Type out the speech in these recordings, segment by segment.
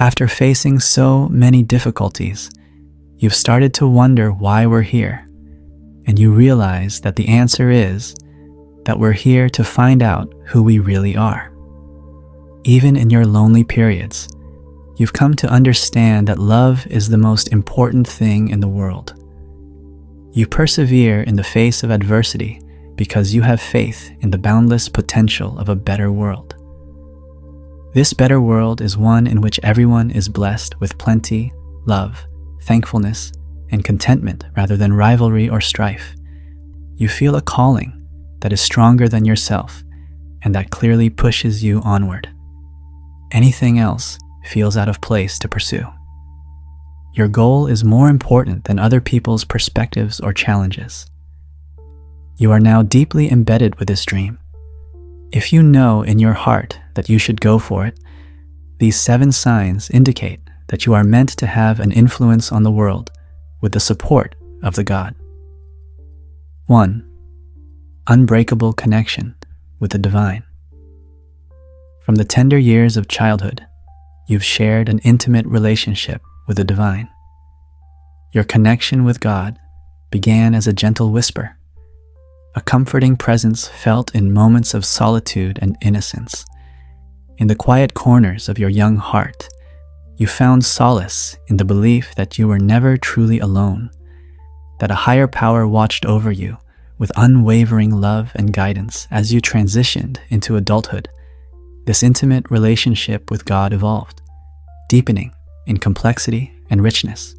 After facing so many difficulties, you've started to wonder why we're here, and you realize that the answer is that we're here to find out who we really are. Even in your lonely periods, you've come to understand that love is the most important thing in the world. You persevere in the face of adversity because you have faith in the boundless potential of a better world. This better world is one in which everyone is blessed with plenty, love, thankfulness, and contentment rather than rivalry or strife. You feel a calling that is stronger than yourself and that clearly pushes you onward. Anything else feels out of place to pursue. Your goal is more important than other people's perspectives or challenges. You are now deeply embedded with this dream. If you know in your heart that you should go for it, these 7 signs indicate that you are meant to have an influence on the world with the support of the God. 1. Unbreakable connection with the divine. From the tender years of childhood, you've shared an intimate relationship with the divine. Your connection with God began as a gentle whisper, a comforting presence felt in moments of solitude and innocence. In the quiet corners of your young heart, you found solace in the belief that you were never truly alone, that a higher power watched over you with unwavering love and guidance. As you transitioned into adulthood, this intimate relationship with God evolved, deepening in complexity and richness.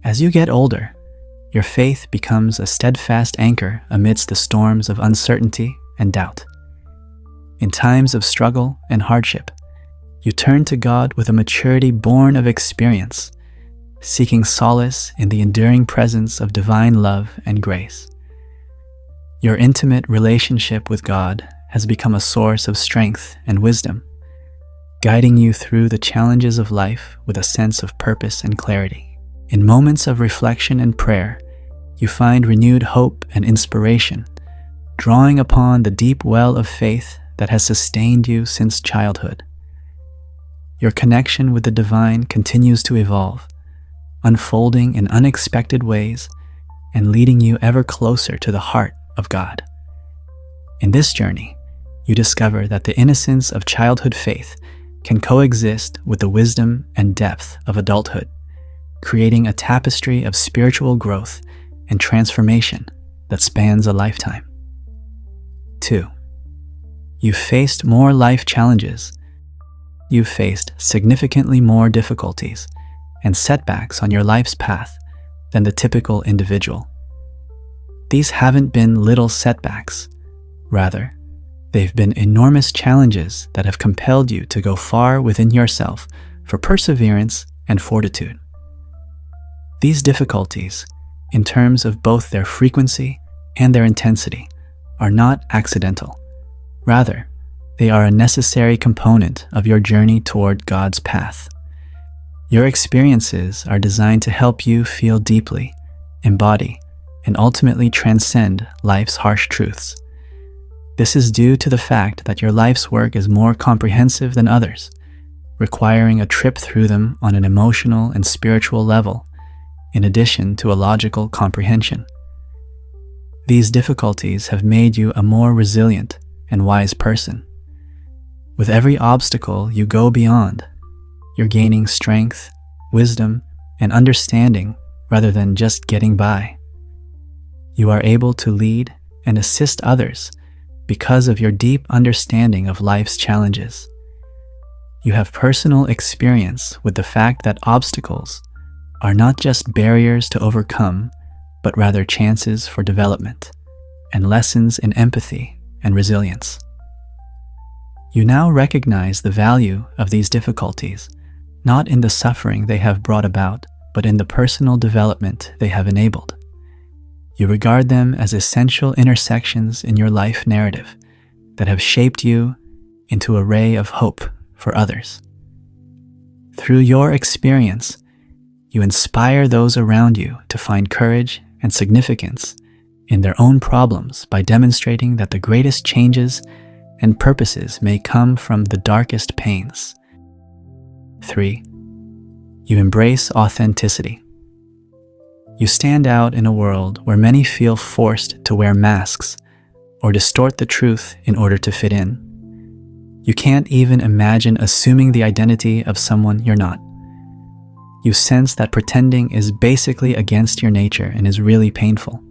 As you get older, your faith becomes a steadfast anchor amidst the storms of uncertainty and doubt. In times of struggle and hardship, you turn to God with a maturity born of experience, seeking solace in the enduring presence of divine love and grace. Your intimate relationship with God has become a source of strength and wisdom, guiding you through the challenges of life with a sense of purpose and clarity. In moments of reflection and prayer, you find renewed hope and inspiration, drawing upon the deep well of faith that has sustained you since childhood. Your connection with the divine continues to evolve, unfolding in unexpected ways and leading you ever closer to the heart of God. In this journey, you discover that the innocence of childhood faith can coexist with the wisdom and depth of adulthood, creating a tapestry of spiritual growth and transformation that spans a lifetime. 2. You've faced more life challenges. You've faced significantly more difficulties and setbacks on your life's path than the typical individual. These haven't been little setbacks. Rather, they've been enormous challenges that have compelled you to go far within yourself for perseverance and fortitude. These difficulties, in terms of both their frequency and their intensity, are not accidental. Rather, they are a necessary component of your journey toward God's path. Your experiences are designed to help you feel deeply, embody, and ultimately transcend life's harsh truths. This is due to the fact that your life's work is more comprehensive than others, requiring a trip through them on an emotional and spiritual level, in addition to a logical comprehension. These difficulties have made you a more resilient and wise person. With every obstacle you go beyond, you're gaining strength, wisdom, and understanding rather than just getting by. You are able to lead and assist others because of your deep understanding of life's challenges. You have personal experience with the fact that obstacles are not just barriers to overcome, but rather chances for development and lessons in empathy and resilience. You now recognize the value of these difficulties, not in the suffering they have brought about, but in the personal development they have enabled. You regard them as essential intersections in your life narrative that have shaped you into a ray of hope for others. Through your experience, you inspire those around you to find courage and significance in their own problems by demonstrating that the greatest changes and purposes may come from the darkest pains. 3. You embrace authenticity. You stand out in a world where many feel forced to wear masks or distort the truth in order to fit in. You can't even imagine assuming the identity of someone you're not. You sense that pretending is basically against your nature and is really painful.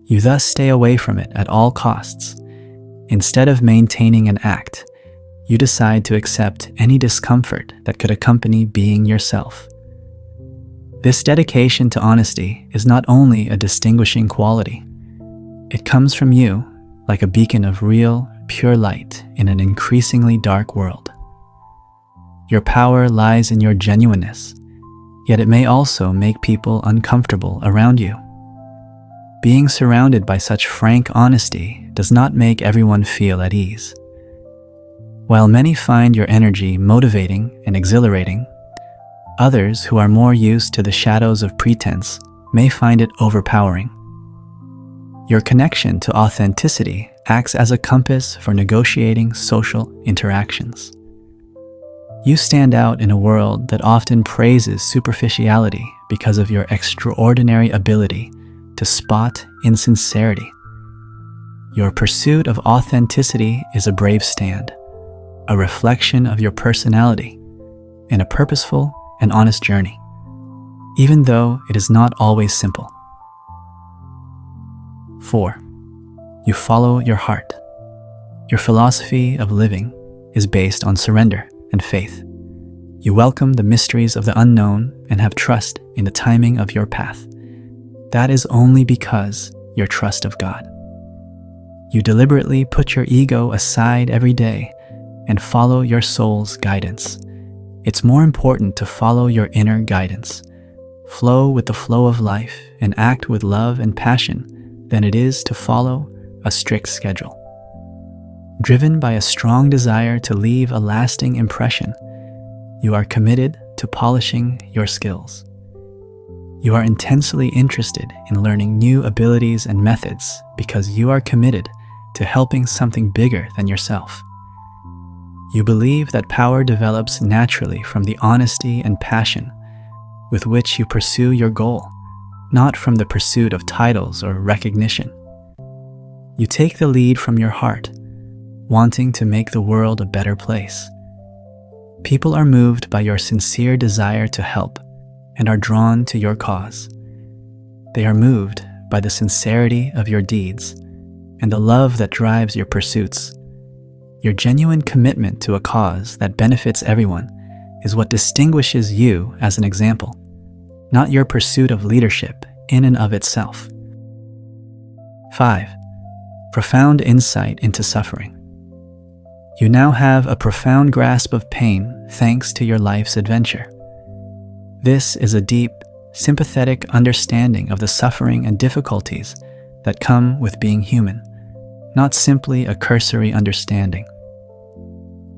You thus stay away from it at all costs. Instead of maintaining an act, you decide to accept any discomfort that could accompany being yourself. This dedication to honesty is not only a distinguishing quality. It comes from you like a beacon of real, pure light in an increasingly dark world. Your power lies in your genuineness, yet it may also make people uncomfortable around you. Being surrounded by such frank honesty does not make everyone feel at ease. While many find your energy motivating and exhilarating, others who are more used to the shadows of pretense may find it overpowering. Your connection to authenticity acts as a compass for negotiating social interactions. You stand out in a world that often praises superficiality because of your extraordinary ability to spot insincerity. Your pursuit of authenticity is a brave stand, a reflection of your personality, and a purposeful and honest journey, even though it is not always simple. 4. You follow your heart. Your philosophy of living is based on surrender and faith. You welcome the mysteries of the unknown and have trust in the timing of your path. That is only because your trust of God. You deliberately put your ego aside every day and follow your soul's guidance. It's more important to follow your inner guidance, flow with the flow of life, and act with love and passion than it is to follow a strict schedule. Driven by a strong desire to leave a lasting impression, you are committed to polishing your skills. You are intensely interested in learning new abilities and methods because you are committed to helping something bigger than yourself. You believe that power develops naturally from the honesty and passion with which you pursue your goal, not from the pursuit of titles or recognition. You take the lead from your heart, wanting to make the world a better place. People are moved by your sincere desire to help and are drawn to your cause. They are moved by the sincerity of your deeds and the love that drives your pursuits. Your genuine commitment to a cause that benefits everyone is what distinguishes you as an example, not your pursuit of leadership in and of itself. 5. Profound insight into suffering. You now have a profound grasp of pain thanks to your life's adventure. This is a deep, sympathetic understanding of the suffering and difficulties that come with being human, not simply a cursory understanding.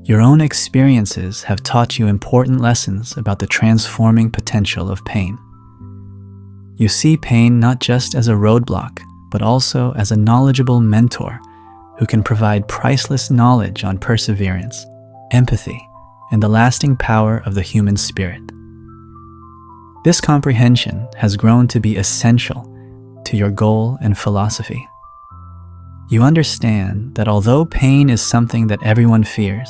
Your own experiences have taught you important lessons about the transforming potential of pain. You see pain not just as a roadblock, but also as a knowledgeable mentor who can provide priceless knowledge on perseverance, empathy, and the lasting power of the human spirit. This comprehension has grown to be essential to your goal and philosophy. You understand that although pain is something that everyone fears,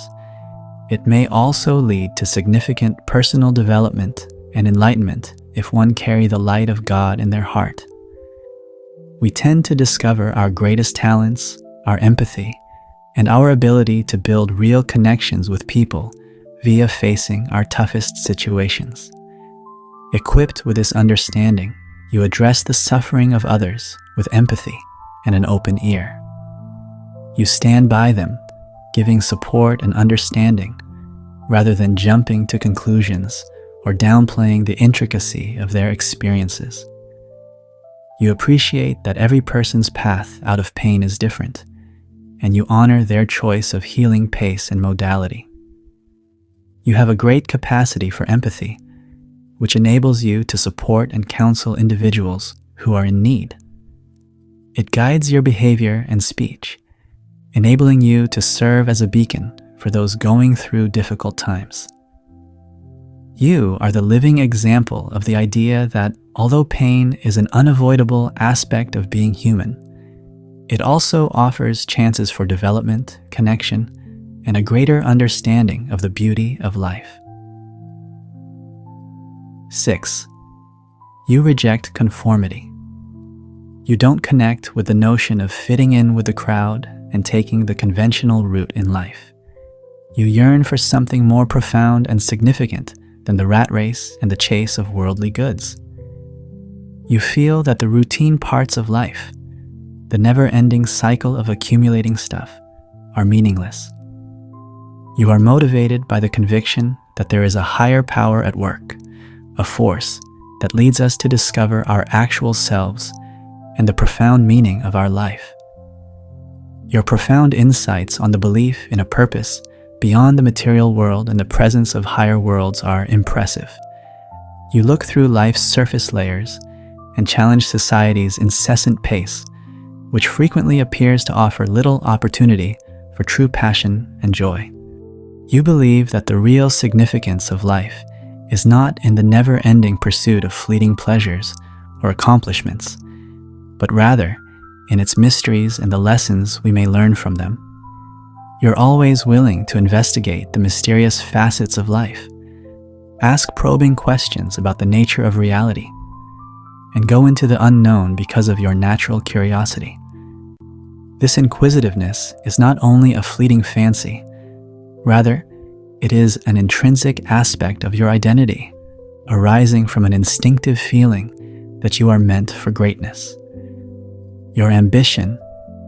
it may also lead to significant personal development and enlightenment if one carry the light of God in their heart. We tend to discover our greatest talents, our empathy, and our ability to build real connections with people via facing our toughest situations. Equipped with this understanding, you address the suffering of others with empathy and an open ear. You stand by them, giving support and understanding, rather than jumping to conclusions or downplaying the intricacy of their experiences. You appreciate that every person's path out of pain is different, and you honor their choice of healing pace and modality. You have a great capacity for empathy, which enables you to support and counsel individuals who are in need. It guides your behavior and speech, enabling you to serve as a beacon for those going through difficult times. You are the living example of the idea that although pain is an unavoidable aspect of being human, it also offers chances for development, connection, and a greater understanding of the beauty of life. 6. You reject conformity. You don't connect with the notion of fitting in with the crowd and taking the conventional route in life. You yearn for something more profound and significant than the rat race and the chase of worldly goods. You feel that the routine parts of life, the never-ending cycle of accumulating stuff, are meaningless. You are motivated by the conviction that there is a higher power at work, a force that leads us to discover our actual selves and the profound meaning of our life. Your profound insights on the belief in a purpose beyond the material world and the presence of higher worlds are impressive. You look through life's surface layers and challenge society's incessant pace, which frequently appears to offer little opportunity for true passion and joy. You believe that the real significance of life is not in the never-ending pursuit of fleeting pleasures or accomplishments, but rather in its mysteries and the lessons we may learn from them. You're always willing to investigate the mysterious facets of life, ask probing questions about the nature of reality, and go into the unknown because of your natural curiosity. This inquisitiveness is not only a fleeting fancy, rather, it is an intrinsic aspect of your identity, arising from an instinctive feeling that you are meant for greatness. Your ambition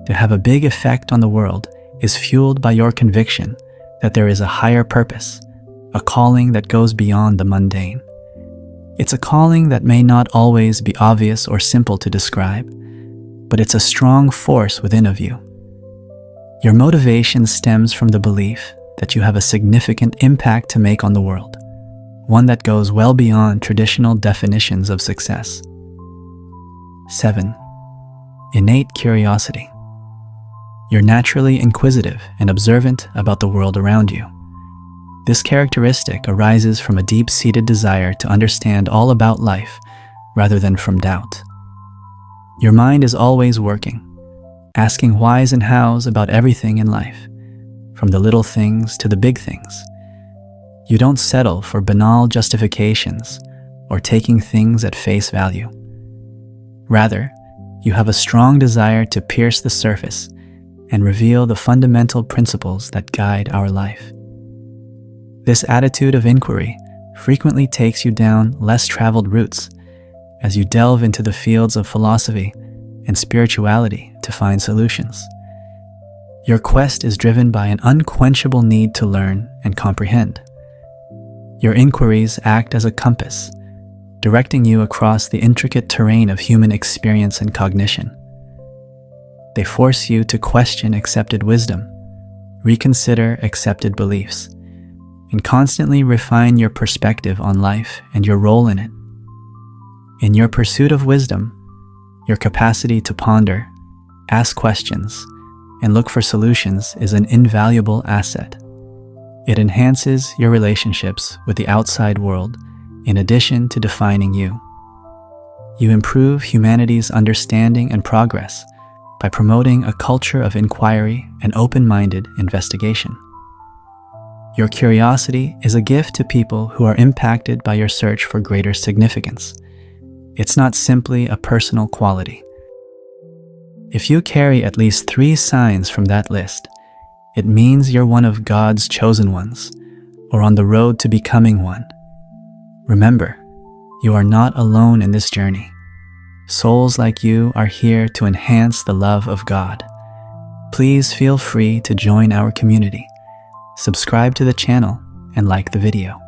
to have a big effect on the world is fueled by your conviction that there is a higher purpose, a calling that goes beyond the mundane. It's a calling that may not always be obvious or simple to describe, but it's a strong force within of you. Your motivation stems from the belief that you have a significant impact to make on the world, one that goes well beyond traditional definitions of success. 7. Innate curiosity. You're naturally inquisitive and observant about the world around you. This characteristic arises from a deep-seated desire to understand all about life rather than from doubt. Your mind is always working, asking whys and hows about everything in life, from the little things to the big things. You don't settle for banal justifications or taking things at face value. Rather, you have a strong desire to pierce the surface and reveal the fundamental principles that guide our life. This attitude of inquiry frequently takes you down less traveled routes as you delve into the fields of philosophy and spirituality to find solutions. Your quest is driven by an unquenchable need to learn and comprehend. Your inquiries act as a compass, directing you across the intricate terrain of human experience and cognition. They force you to question accepted wisdom, reconsider accepted beliefs, and constantly refine your perspective on life and your role in it. In your pursuit of wisdom, your capacity to ponder, ask questions, and look for solutions is an invaluable asset. It enhances your relationships with the outside world in addition to defining you. You improve humanity's understanding and progress by promoting a culture of inquiry and open-minded investigation. Your curiosity is a gift to people who are impacted by your search for greater significance. It's not simply a personal quality. If you carry at least 3 signs from that list, it means you're one of God's chosen ones, or on the road to becoming one. Remember, you are not alone in this journey. Souls like you are here to enhance the love of God. Please feel free to join our community, subscribe to the channel, and like the video.